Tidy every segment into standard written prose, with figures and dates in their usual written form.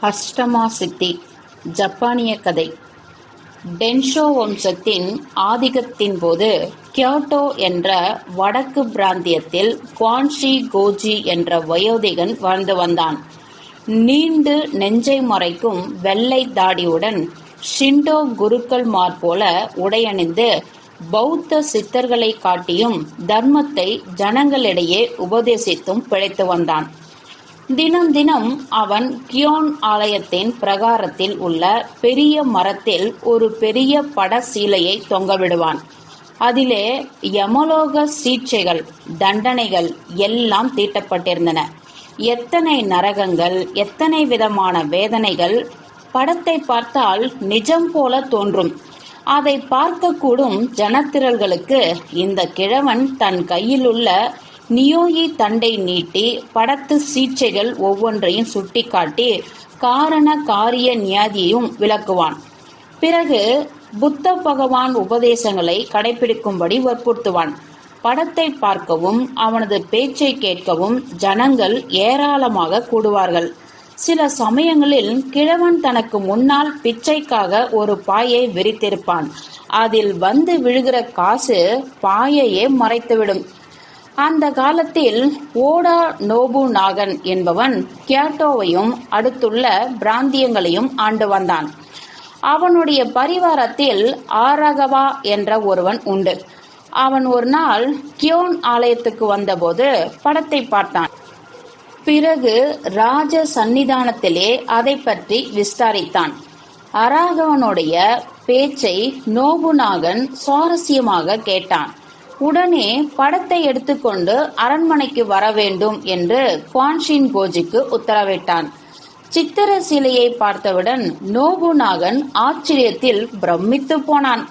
அஷ்டமா சித்தி ஜப்பானிய கதை. டென்ஷோ வம்சத்தின் ஆதிக்கத்தின் போது கியோட்டோ என்ற வடக்கு பிராந்தியத்தில் குவான்ஷி கோஜி என்ற வயோதிகன் வாழ்ந்து வந்தான். நீண்டு நெஞ்சை மறைக்கும் வெள்ளை தாடியுடன் ஷிண்டோ குருக்கள்மார் போல உடையணிந்து பௌத்த சித்தர்களை காட்டியும் தர்மத்தை ஜனங்களிடையே உபதேசித்தும் பிழைத்து வந்தான். தினம் தினம் அவன் கியோன் ஆலயத்தின் பிரகாரத்தில் உள்ள பெரிய மரத்தில் ஒரு பெரிய பட சீலையை தொங்கவிடுவான். அதிலே யமலோக சீட்சைகள், தண்டனைகள் எல்லாம் தீட்டப்பட்டிருந்தன. எத்தனை நரகங்கள், எத்தனை விதமான வேதனைகள்! படத்தை பார்த்தால் நிஜம் போல தோன்றும். அதை பார்க்கக்கூடும் ஜனத்திரள்களுக்கு இந்த கிழவன் தன் கையிலுள்ள நியோயி தண்டை நீட்டி படத்து சீட்சைகள் ஒவ்வொன்றையும் சுட்டிக்காட்டி காரண காரிய நியாதியையும் விளக்குவான். பிறகு புத்த பகவான் உபதேசங்களை கடைபிடிக்கும்படி வற்புறுத்துவான். படத்தை பார்க்கவும் அவனது பேச்சை கேட்கவும் ஜனங்கள் ஏராளமாக கூடுவார்கள். சில சமயங்களில் கிழவன் தனக்கு முன்னால் பிச்சைக்காக ஒரு பாயை விரித்திருப்பான். அதில் வந்து விழுகிற காசு பாயையே மறைத்துவிடும். அந்த காலத்தில் ஓடா நோபு நாகன் என்பவன் கியோட்டோவையும் அடுத்துள்ள பிராந்தியங்களையும் ஆண்டு வந்தான். அவனுடைய பரிவாரத்தில் ஆரகவா என்ற ஒருவன் உண்டு. அவன் ஒரு நாள் கியோன் ஆலயத்துக்கு வந்தபோது படத்தை பார்த்தான். பிறகு ராஜ சந்நிதானத்திலே அதை பற்றி விஸ்தாரித்தான். அராகவனுடைய பேச்சை நோபுநாகன் சுவாரஸ்யமாக கேட்டான். உடனே படத்தை எடுத்துக்கொண்டு அரண்மனைக்கு வர வேண்டும் என்று குவான்ஷின் கோஜிக்கு உத்தரவிட்டான். சித்திர சிலையை பார்த்தவுடன் நோபுநாகன் ஆச்சரியத்தில் பிரமித்து போனான்.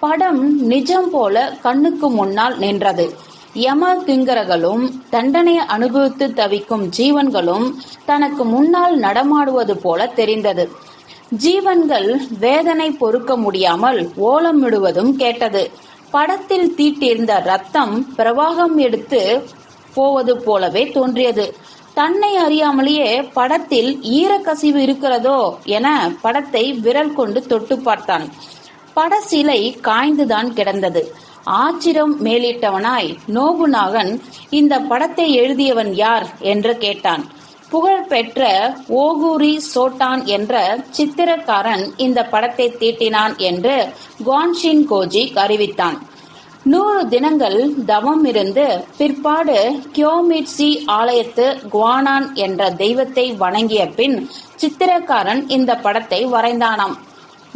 படம் நிஜம் போல கண்ணுக்கு முன்னால் நின்றது. யம கிங்கரர்களும் தண்டனை அனுபவித்து தவிக்கும் ஜீவன்களும் தனக்கு முன்னால் நடமாடுவது போல தெரிந்தது. ஜீவன்கள் வேதனை பொறுக்க முடியாமல் ஓலமிடுவதும் கேட்டது. படத்தில் தீட்டியிருந்த ரத்தம் பிரவாகம் எடுத்து போவது போலவே தோன்றியது. தன்னை அறியாமலேயே படத்தில் ஈரக்கசிவு இருக்கிறதோ என படத்தை விரல் கொண்டு தொட்டு பார்த்தான். பட சிலை காய்ந்துதான் கிடந்தது. ஆச்சிரம் மேலிட்டவனாய் நோபுநாகன் இந்த படத்தை எழுதியவன் யார் என்று கேட்டான். புகழ்பெற்ற ஓகூரி சோட்டான் என்ற சித்திரக்காரன் இந்த படத்தை தீட்டினான் என்று குவான்ஷின் கோஜி அறிவித்தான். 100 தினங்கள் தவம் இருந்து பிற்பாடு கியோமிட்சி ஆலயத்து குவானான் என்ற தெய்வத்தை வணங்கிய பின் சித்திரக்காரன் இந்த படத்தை வரைந்தானாம்.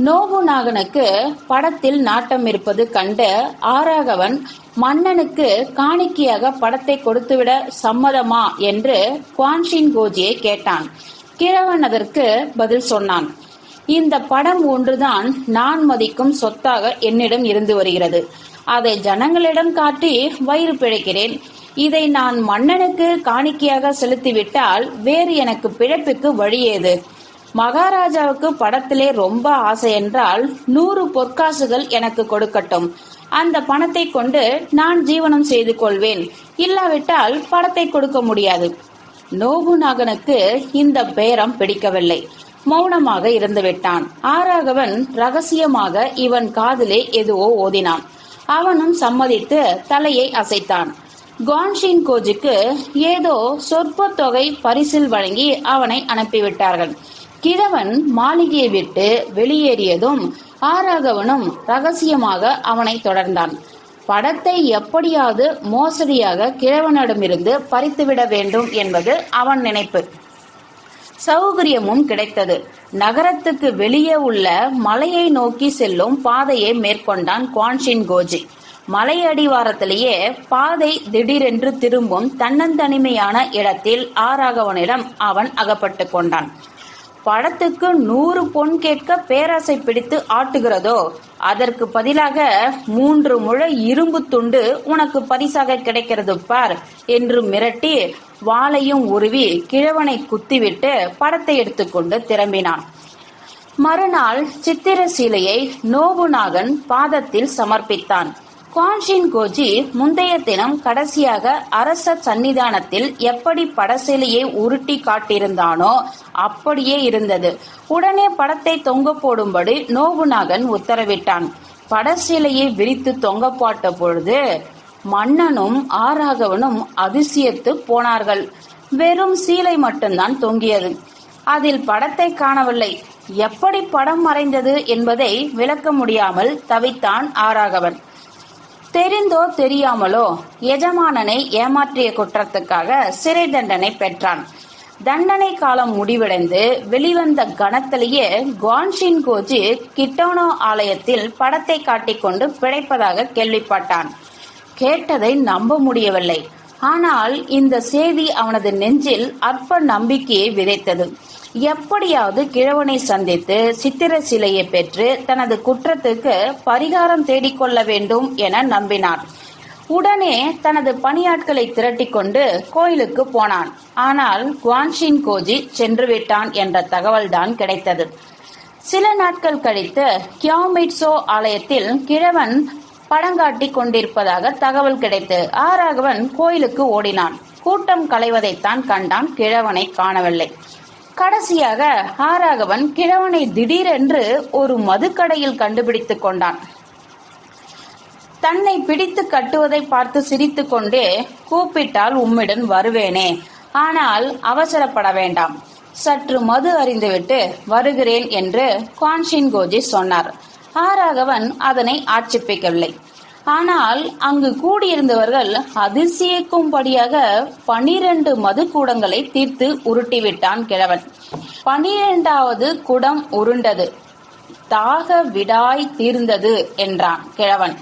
நோபுநாகனுக்கு படத்தில் நாட்டம் இருப்பது கண்டு ஆராகவன் மன்னனுக்கு காணிக்கையாக படத்தை கொடுத்துவிட சம்மதமா என்று குவான்ஷின் கோஜியை கேட்டான். கிழவன் அதற்கு பதில் சொன்னான். இந்த படம் ஒன்றுதான் நான் மதிக்கும் சொத்தாக என்னிடம் இருந்து வருகிறது. அதை ஜனங்களிடம் காட்டி வயிறு பிழைக்கிறேன். இதை நான் மன்னனுக்கு காணிக்கையாக செலுத்திவிட்டால் வேறு எனக்கு பிழைப்புக்கு வழியேது? மகாராஜாவுக்கு படத்திலே ரொம்ப ஆசை என்றால் 100 பொற்காசுகள் எனக்கு கொடுக்கட்டும். அந்த பணத்தை கொண்டு நான் ஜீவனம் செய்து கொள்வேன். இல்லாவிட்டால் படத்தை கொடுக்க முடியாது. நோபுநாகனுக்கு இந்த பேரம் பிடிக்கவில்லை. மௌனமாக இருந்துவிட்டான். ஆராகவன் ரகசியமாக இவன் காதிலே எதுவோ ஓதினான். அவனும் சம்மதித்து தலையை அசைத்தான். குவான்ஷின் கோஜிக்கு ஏதோ சொற்ப தொகை பரிசில் வழங்கி அவனை அனுப்பிவிட்டார்கள். கிழவன் மாளிகையை விட்டு வெளியேறியதும் ஆராகவனும் ரகசியமாக அவனை தொடர்ந்தான். படத்தை எப்படியாவது மோசடியாக கிழவனிடமிருந்து பறித்துவிட வேண்டும் என்பது அவன் நினைப்பு. சௌகரியமும் கிடைத்தது. நகரத்துக்கு வெளியே உள்ள மலையை நோக்கி செல்லும் பாதையை மேற்கொண்டான் குவான்ஷின் கோஜி. மலை அடிவாரத்திலேயே பாதை திடீரென்று திரும்பும் தன்னந்தனிமையான இடத்தில் ஆராகவனிடம் அவன் அகப்பட்டு கொண்டான். படத்துக்கு 100 பொன் கேட்க பேராசை பிடித்து ஆட்டுகிறதோ, அதற்கு பதிலாக 3 முழ இரும்பு துண்டு உனக்கு பரிசாக கிடைக்கிறது பார் என்று மிரட்டி வாளையும் உருவி கிழவனை குத்திவிட்டு படத்தை எடுத்துக்கொண்டு திரும்பினான். மறுநாள் சித்திர சீலையை நோபுநாகன் பாதத்தில் சமர்ப்பித்தான். குவான்ஷின் கோஜி முந்தைய தினம் கடைசியாக அரச சன்னிதானத்தில் எப்படி படசிலையை உருட்டி காட்டியிருந்தானோ அப்படியே இருந்தது. உடனே படத்தை தொங்க போடும்படி நோபுநாகன் உத்தரவிட்டான். படசிலையை விரித்து தொங்க போட்ட பொழுது மன்னனும் ஆராகவனும் அதிசயத்து போனார்கள். வெறும் சீலை மட்டும்தான் தொங்கியது. அதில் படத்தை காணவில்லை. எப்படி படம் மறைந்தது என்பதை விளக்க முடியாமல் தவித்தான் ஆராகவன். தெரிந்தோ தெரியாமலோ எஜமானனை ஏமாற்றிய குற்றத்துக்காக சிறை தண்டனை பெற்றான். தண்டனை காலம் முடிவடைந்து வெளிவந்த கணத்திலேயே குவான்ஷின் கோஜி கிட்டோனோ ஆலயத்தில் படத்தை காட்டிக்கொண்டு பிழைப்பதாக கேள்விப்பட்டான். கேட்டதை நம்ப முடியவில்லை. ஆனால் இந்த செய்தி அவனது நெஞ்சில் அற்ப நம்பிக்கையை விதைத்தது. எப்படியாவது கிழவனை சந்தித்து சித்திர சிலையை பெற்று தனது குற்றத்துக்கு பரிகாரம் தேடிக்கொள்ள வேண்டும் என நம்பினான். உடனே தனது பணியாட்களை திரட்டி கொண்டு கோயிலுக்கு போனான். ஆனால் குவான்ஷின் கோஜி சென்று விட்டான் என்ற தகவல்தான் கிடைத்தது. சில நாட்கள் கழித்து கியாமிட்சோ ஆலயத்தில் கிழவன் படங்காட்டி கொண்டிருப்பதாக தகவல் கிடைத்து ஆராகவன் கோயிலுக்கு ஓடினான். கூட்டம் கலைவதைத்தான் கண்டான். கிழவனை காணவில்லை. கடைசியாக ஆராகவன் கிழவனை திடீரென்று ஒரு மதுக்கடையில் கண்டுபிடித்துக் கொண்டான். தன்னை பிடித்து கட்டுவதை பார்த்து சிரித்து கொண்டே, கூப்பிட்டால் உம்மிடன் வருவேனே, ஆனால் அவசரப்பட வேண்டாம், சற்று மது அறிந்துவிட்டு வருகிறேன் என்று குவான்ஷின் கோஜி சொன்னார். ஆராகவன் அதனை ஆட்சேபிக்கவில்லை. ஆனால் அங்கு கூடியிருந்தவர்கள் அதிசயிக்கும்படியாக 12 மதுக்கூடங்களை தீர்த்து உருட்டிவிட்டான் கிழவன். 12வது குடம் உருண்டது. தாக விடாய் தீர்ந்தது என்றான் கிழவன்.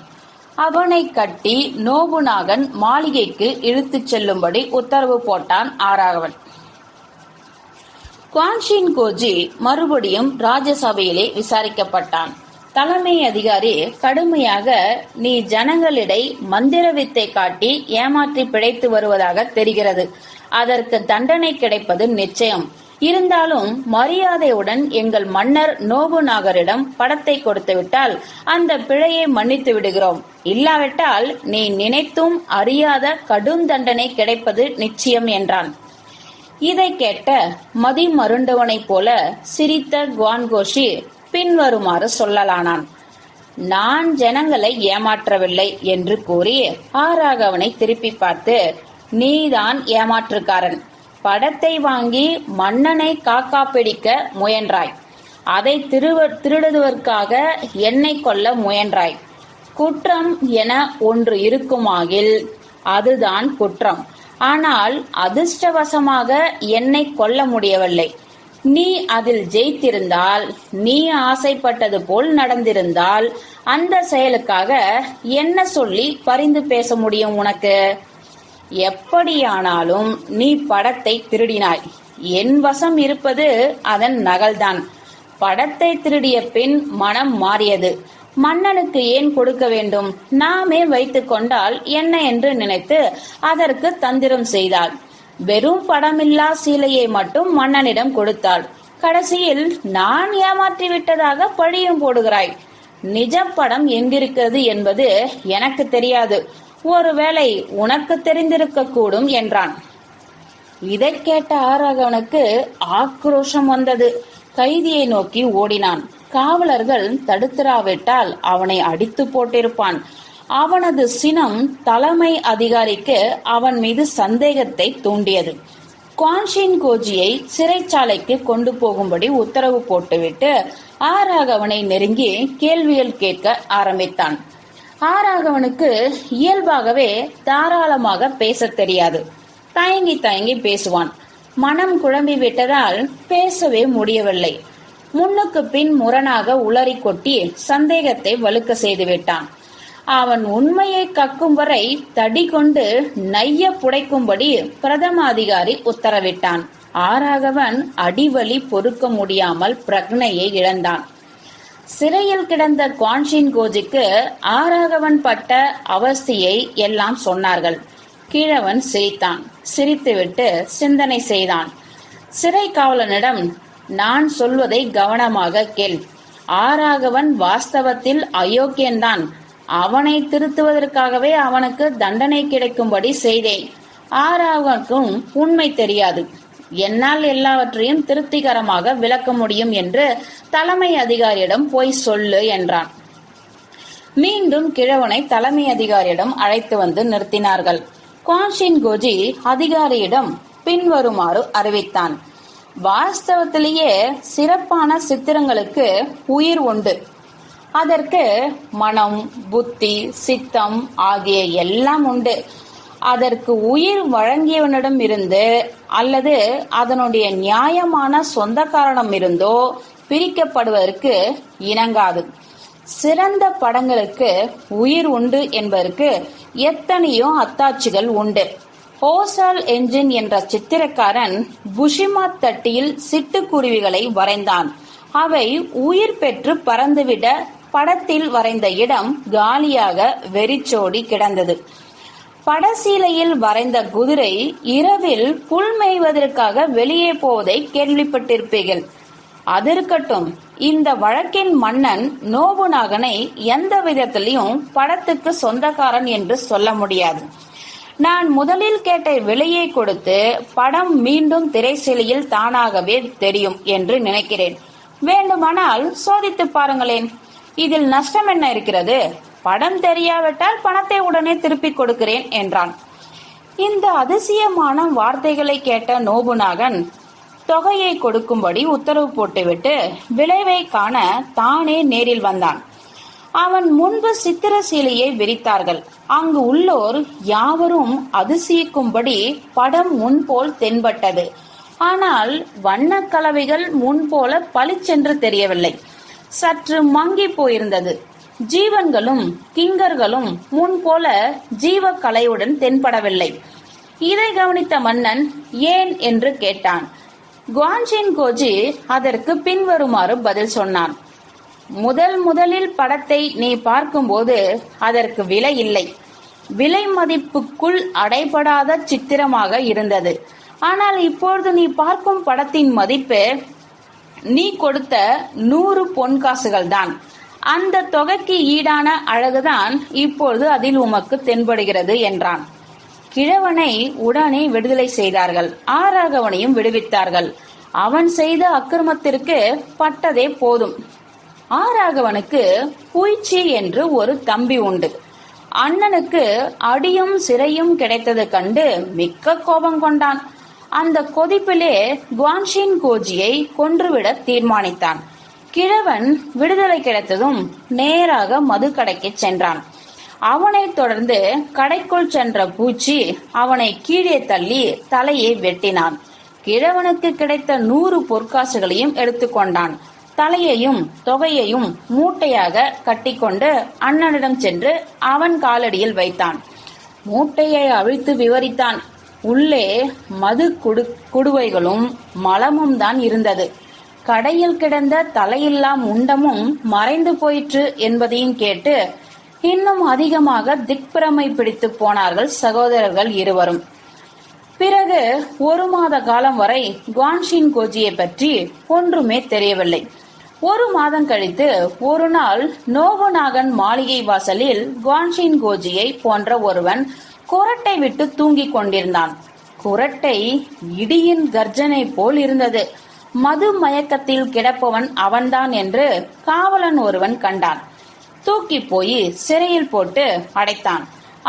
அவனை கட்டி நோபுநாகன் மாளிகைக்கு இழுத்துச் செல்லும்படி உத்தரவு போட்டான் ஆராகவன். குவான்ஷின் கோஜி மறுபடியும் ராஜசபையிலே விசாரிக்கப்பட்டான். தலைமை அதிகாரி கடுமையாக, நீ ஜனங்களிடை மந்திர வித்தை காட்டி ஏமாற்றி பிழைத்து வருவதாக தெரிகிறது. அதற்கு தண்டனை கிடைப்பது நிச்சயம். இருந்தாலும் மரியாதையுடன் எங்கள் மன்னர் நோபுநாகரிடம் படத்தை கொடுத்துவிட்டால் அந்த பிழையை மன்னித்து விடுகிறோம். இல்லாவிட்டால் நீ நினைத்தும் அறியாத கடும் தண்டனை கிடைப்பது நிச்சயம் என்றான். இதை கேட்ட மதி மருண்டவனைப் போல சிரித்த குவான்கோஷி பின்வருமாறு சொல்லலானான். நான் ஜனங்களை ஏமாற்றவில்லை என்று கூறி ஆராகவனை திருப்பி பார்த்து, நீதான் ஏமாற்றுக்காரன். படத்தை வாங்கி மன்னனை காக்கா பிடிக்க முயன்றாய். அதை திருடுவதற்காக என்னை கொல்ல முயன்றாய். குற்றம் என ஒன்று இருக்குமாகில் அதுதான் குற்றம். ஆனால் அதிர்ஷ்டவசமாக என்னை கொல்ல முடியவில்லை. நீ அதில் ஜெயித்திருந்தால், நீ ஆசைப்பட்டது போல் நடந்திருந்தால் அந்த செயலுக்காக என்ன சொல்லி பரிந்து பேச முடியும் உனக்கு? எப்படியானாலும் நீ படத்தை திருடினாய். என் வசம் இருப்பது அதன் நகல்தான். படத்தை திருடிய பின் மனம் மாறியது. மன்னனுக்கு ஏன் கொடுக்க வேண்டும்? நாமே வைத்துக் கொண்டால் என்ன என்று நினைத்து அதற்கு தந்திரம் செய்தாள். வெறும் படமில்லா சீலையை மட்டும் மன்னனிடம் கொடுத்தாள். கடைசியில் நான் ஏமாற்றி விட்டதாக பழியும் போடுகிறாய். நிஜ படம் எங்கிருக்கிறது என்பது எனக்கு தெரியாது. ஒருவேளை உனக்கு தெரிந்திருக்க கூடும் என்றான். இதை கேட்ட ஆராகவனுக்கு ஆக்ரோஷம் வந்தது. கைதியை நோக்கி ஓடினான். காவலர்கள் தடுத்திராவிட்டால் அவனை அடித்து போட்டிருப்பான். அவனது சினம் தலைமை அதிகாரிக்கு அவன் மீது சந்தேகத்தை தூண்டியது. குவான்ஷின் கோஜியை சிறைச்சாலைக்கு கொண்டு போகும்படி உத்தரவு போட்டுவிட்டு ஆராகவனை நெருங்கி கேள்விகள் கேட்க ஆரம்பித்தான். ஆராகவனுக்கு இயல்பாகவே தாராளமாக பேச தெரியாது. தயங்கி தயங்கி பேசுவான். மனம் குழம்பி விட்டதால் பேசவே முடியவில்லை. முன்னுக்கு பின் முரணாக உளறி கொட்டி சந்தேகத்தை வலுக்க செய்து விட்டான். அவன் உண்மையை கக்கும் வரை தடி கொண்டு நைய புடைக்கும்படி பிரதம அதிகாரி உத்தரவிட்டான். ஆராகவன் அடிவலி பொறுக்க முடியாமல் பிரக்னையை இழந்தான். சிறையில் கிடந்த குவான்ஷின் கோஜிக்கு ஆராகவன் பட்ட அவஸ்தையை எல்லாம் சொன்னார்கள். கிழவன் சிரித்தான். சிரித்துவிட்டு சிந்தனை செய்தான். சிறை காவலனிடம், நான் சொல்வதை கவனமாக கேள். ஆராகவன் வாஸ்தவத்தில் அயோக்கியன்தான். அவனை திருத்துவதற்காகவே அவனுக்கு தண்டனை கிடைக்கும்படி செய்தேன். ஆராவுக்கும் உண்மை தெரியாது. என்னால் எல்லாவற்றையும் திருப்திகரமாக விளக்க முடியும் என்று தலைமை அதிகாரியிடம் போய் சொல்லு என்றான். மீண்டும் கிழவனை தலைமை அதிகாரியிடம் அழைத்து வந்து நிறுத்தினார்கள். குவான்ஷின் கோஜி அதிகாரியிடம் பின்வருமாறு அறிவித்தான். வாஸ்தவத்திலேயே சிறப்பான சித்திரங்களுக்கு உயிர் உண்டு. அதற்கு மனம், புத்தி, சித்தம் ஆகிய எல்லாம் உண்டு. அதற்கு உயிர் வழங்கியவனிடம் இருந்து அல்லது அதனுடைய நியாயமான சொந்தக்காரனிடம் இருந்தோ பிரிக்கப்படுவதற்கு இணங்காது. சிறந்த படங்களுக்கு உயிர் உண்டு என்பதற்கு எத்தனையோ அத்தாட்சிகள் உண்டு. ஹோசால் என்ஜின் என்ற சித்திரக்காரன் புஷிமா தட்டியில் சிட்டுக்குருவிகளை வரைந்தான். அவை உயிர் பெற்று பறந்துவிட படத்தில் வரைந்த இடம் காலியாக வெறிச்சோடி கிடந்தது. படசீலையில் வரைந்த குதிரை இரவில் புல் மேய்வதற்காக வெளியே போவதை கேள்விப்பட்டிருப்பீர்கள். அதிருக்கட்டும், இந்த வழக்கின் மன்னன் நோபுநாகனை எந்த விதத்திலையும் படத்துக்கு சொந்தக்காரன் என்று சொல்ல முடியாது. நான் முதலில் கேட்ட விலையை கொடுத்து படம் மீண்டும் திரைசீலையில் தானாகவே தெரியும் என்று நினைக்கிறேன். வேண்டுமானால் சோதித்து பாருங்களேன். இதில் நஷ்டம் என்ன இருக்கிறது? படம் தெரியாவிட்டால் பணத்தை உடனே திருப்பிக் கொடுக்கிறேன் என்றான். இந்த அதிசயமான வார்த்தைகளை கேட்ட நோபுநாகன் தொகையை கொடுக்கும்படி உத்தரவு போட்டுவிட்டு விளைவை காண தானே நேரில் வந்தான். அவன் முன்பு சித்திரசீலையை விரித்தார்கள். அங்கு உள்ளோர் யாவரும் அதிசயிக்கும்படி படம் முன்போல் தென்பட்டது. ஆனால் வண்ண கலவைகள் முன்போல பளிச்சென்று தெரியவில்லை. சற்று மங்கி போயிருந்தது. ஜீவன்களும் கிங்கர்களும் முன்போல ஜீவ கலையுடன் தென்படவில்லை. இதை கவனித்த மன்னன் ஏன் என்று கேட்டான். குவான்ஷின் கோஜி அதற்கு பின்வருமாறு பதில் சொன்னான். முதலில் படத்தை நீ பார்க்கும்போது அதற்கு விலை இல்லை. விலை மதிப்புக்குள் அடைபடாத சித்திரமாக இருந்தது. ஆனால் இப்பொழுது நீ பார்க்கும் படத்தின் மதிப்பு நீ கொடுத்த 100 பொன்காசுகள் தான். அந்த தொகைக்கு ஈடான அழகுதான் இப்பொழுது அதில் உமக்கு தென்படுகிறது என்றான். கிழவனை உடனே விடுதலை செய்தார்கள். ஆராகவனையும் விடுவித்தார்கள். அவன் செய்த அக்கிரமத்திற்கு பட்டதே போதும். ஆராகவனுக்கு பூய்ச்சி என்று ஒரு தம்பி உண்டு. அண்ணனுக்கு அடியும் சிறையும் கிடைத்தது கண்டு மிக்க கோபம் கொண்டான். அந்த கொதிப்பிலே குவான்ஷின் கோஜியை கொன்றுவிட தீர்மானித்தான். கிழவன் விடுதலை கிடைத்ததும் நேராக மதுக்கடைக்கு சென்றான். அவனைத் தொடர்ந்து கடைக்குள் சென்ற பூச்சி அவனை கீழே தள்ளி தலையை வெட்டினான். கிழவனுக்கு கிடைத்த 100 பொற்காசுகளையும் எடுத்துக்கொண்டான். தலையையும் தொகையையும் மூட்டையாக கட்டிக்கொண்டு அண்ணனிடம் சென்று அவன் காலடியில் வைத்தான். மூட்டையை அவிழ்த்து விவரித்தான். உள்ளே மது குடுவைகளும் மலமும் தான் இருந்தது. கடையில் கிடந்த தலையில்லா முண்டமும் மறைந்து போயிற்று என்பதையும் கேட்டு இன்னும் அதிகமாக திக்பிரமை பிடித்து போனார்கள் சகோதரர்கள் இருவரும். பிறகு 1 மாத காலம் வரை குவான்ஷின் கோஜியை பற்றி ஒன்றுமே தெரியவில்லை. 1 மாதம் கழித்து ஒரு நாள் நோபுநாகன் மாளிகை வாசலில் குவான்ஷின் கோஜியை போன்ற ஒருவன் குரட்டை விட்டு தூங்கிக் கொண்டிருந்தான். குரட்டை இடியின் கர்ஜனை போல் இருந்தது. மது மயக்கத்தில் கிடப்பவன் அவன்தான் என்று காவலன் ஒருவன் கண்டான். தூக்கி போய் சிறையில் போட்டு அடைத்தான்.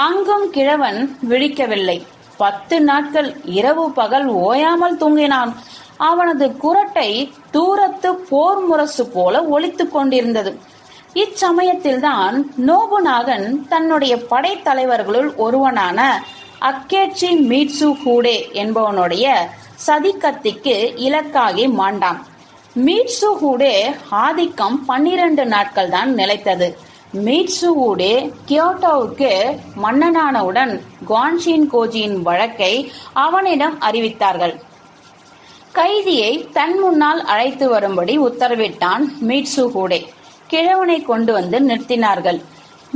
அங்கும் கிழவன் விழிக்கவில்லை. 10 நாட்கள் இரவு பகல் ஓயாமல் தூங்கினான். அவனது குரட்டை தூரத்து போர் முரசு போல ஒலித்துக் கொண்டிருந்தது. இச்சமயத்தில்தான் நோபுநாகன் தன்னுடைய படைத்தலைவர்களுள் ஒருவனான அக்கேச்சி மீட்சு ஹூடே என்பவனுடைய சதிக்கத்திக்கு இலக்காகி மாண்டான். மீட்சு ஹூடே ஆதிக்கம் 12 நாட்கள் தான் நிலைத்தது. மீட்சு ஹூடே கியோட்டோவுக்கு மன்னனானவுடன் குவான்ஷின் கோஜியின் வழக்கை அவனிடம் அறிவித்தார்கள். கைதியை தன் முன்னால் அழைத்து வரும்படி உத்தரவிட்டான் மீட்சு ஹூடே. கிழவனை கொண்டு வந்து நிறுத்தினார்கள்.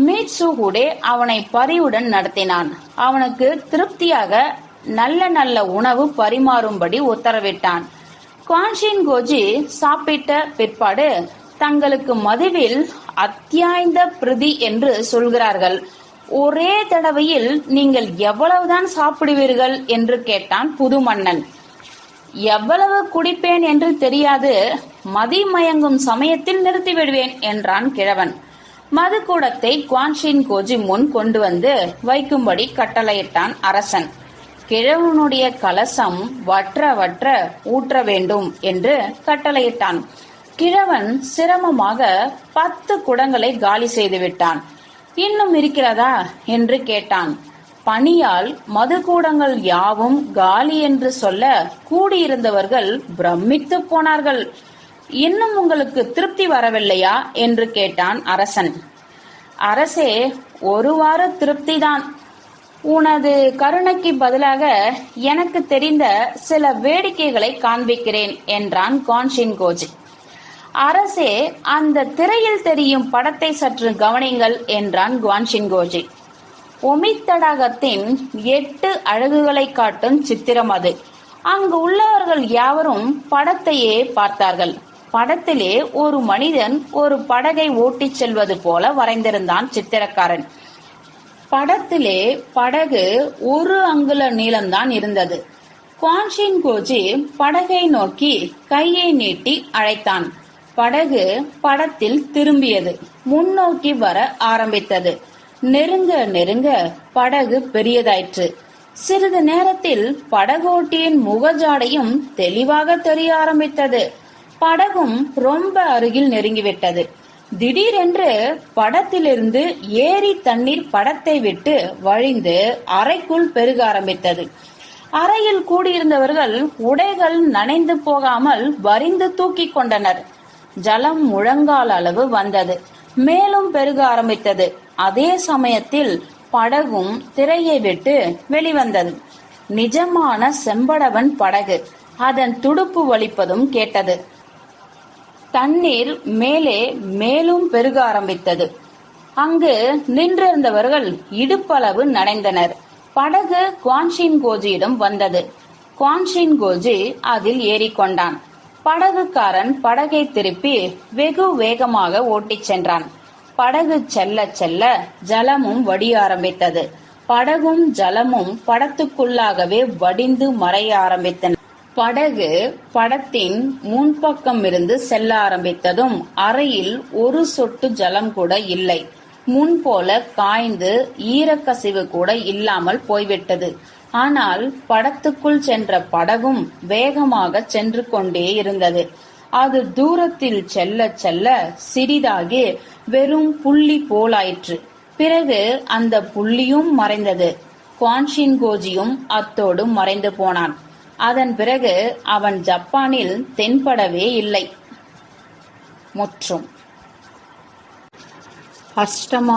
மீட்சு ஹூடே அவனை பரிவுடன் நடத்தினான். அவனுக்கு திருப்தியாக நல்ல நல்ல உணவு பரிமாறும்படி உத்தரவிட்டான். குவான்ஷின் கோஜி சாப்பிட்ட பிற்பாடு தங்களுக்கு மதுவில் அத்தியாய்ந்த பிரதி என்று சொல்கிறார்கள். ஒரே தடவையில் நீங்கள் எவ்வளவுதான் சாப்பிடுவீர்கள் என்று கேட்டான் புது மன்னன். எவ்வளவு குடிப்பேன் என்று தெரியாது, மதிமயங்கும் சமயத்தில் நிறுத்திவிடுவேன் என்றான் கிழவன். மதுக்கூடத்தை குவான்ஷின் கோஜி முன் கொண்டு வந்து வைக்கும்படி கட்டளையிட்டான் அரசன். கிழவனுடைய கலசம் வற்ற வற்ற ஊற்ற வேண்டும் என்று கட்டளையிட்டான். கிழவன் சிரமமாக 10 குடங்களை காலி செய்து விட்டான். இன்னும் இருக்கிறதா என்று கேட்டான். பனியால் மதுக்கூடங்கள் யாவும் காலி என்று சொல்ல கூடியிருந்தவர்கள் பிரமித்து போனார்கள். இன்னும் உங்களுக்கு திருப்தி வரவில்லையா என்று கேட்டான் அரசன். அரசே, ஒருவாறு திருப்திதான். உனது கருணைக்கு பதிலாக எனக்கு தெரிந்த சில வேடிக்கைகளை காண்பிக்கிறேன் என்றான் குவான்ஷின் கோஜி. அரசே, அந்த திரையில் தெரியும் படத்தை சற்று கவனிங்கள் என்றான் குவான்ஷின் கோஜி. ஒமித் தடாகத்தின் 8 அழகுகளை காட்டும் சித்திரம் அது. அங்கு உள்ளவர்கள் யாவரும் படத்தையே பார்த்தார்கள். படத்திலே ஒரு மனிதன் ஒரு படகை ஓட்டிச் செல்வது போல வரைந்திருந்தான் சித்திரக்காரன். படத்திலே படகு 1 அங்குல நீளம்தான் இருந்தது. குவான்ஷின் கோஜி படகை நோக்கி கையை நீட்டி அழைத்தான். படகு படத்தில் திரும்பியது. முன்னோக்கி வர ஆரம்பித்தது. நெருங்க நெருங்க படகு பெரியதாயிற்று. சிறிது நேரத்தில் படகோட்டியின் முகஜாடையும் தெளிவாக தெரிய ஆரம்பித்தது. படகும் ரொம்ப அருகில் நெருங்கிவிட்டது. திடீரென்று படத்திலிருந்து ஏரி தண்ணீர் படத்தை விட்டு வழிந்து அறைக்குள் பெருக ஆரம்பித்தது. அறையில் கூடியிருந்தவர்கள் உடைகள் நனைந்து போகாமல் வரிந்து தூக்கி கொண்டனர். ஜலம் முழங்கால் அளவு வந்தது. மேலும் பெருக ஆரம்பித்தது. அதே சமயத்தில் படகும் திரையை விட்டு வெளிவந்தது. நிஜமான செம்படவன் படகு. அதன் துடுப்பு வலிப்பதும் கேட்டது. தண்ணீர் மேலே மேலும் பெருக ஆரம்பித்தது. அங்கு நின்றிருந்தவர்கள் இடுப்பளவு நனைந்தனர். படகு குவான்ஷின் கோஜியிடம் வந்தது. குவான்ஷின் கோஜி அதில் ஏறிக்கொண்டான். படகுக்காரன் படகை திருப்பி வெகு வேகமாக ஓட்டிச் சென்றான். படகு செல்ல செல்ல ஜலமும் வடிய ஆரம்பித்தது. படகும் ஜலமும் படத்துக்குள்ளாகவே வடிந்து மறைய ஆரம்பித்தன. படகு படத்தின் முன்பக்கம் இருந்து செல்ல ஆரம்பித்ததும் அறையில் ஒரு சொட்டு ஜலம் கூட இல்லை. முன்போல காய்ந்து ஈரக்கசிவு கூட இல்லாமல் போய்விட்டது. ஆனால் படத்துக்குள் சென்ற படகும் வேகமாக சென்று கொண்டே இருந்தது. அது தூரத்தில் செல்ல செல்ல சிறிதாகி வெறும் புள்ளி போலாயிற்று. பிறகு அந்த புள்ளியும் மறைந்தது. குவான்ஷின் கோஜியும் அத்தோடு மறைந்து போனான். அதன் பிறகு அவன் ஜப்பானில் தென்படவே இல்லை. முற்றும். அஷ்டமா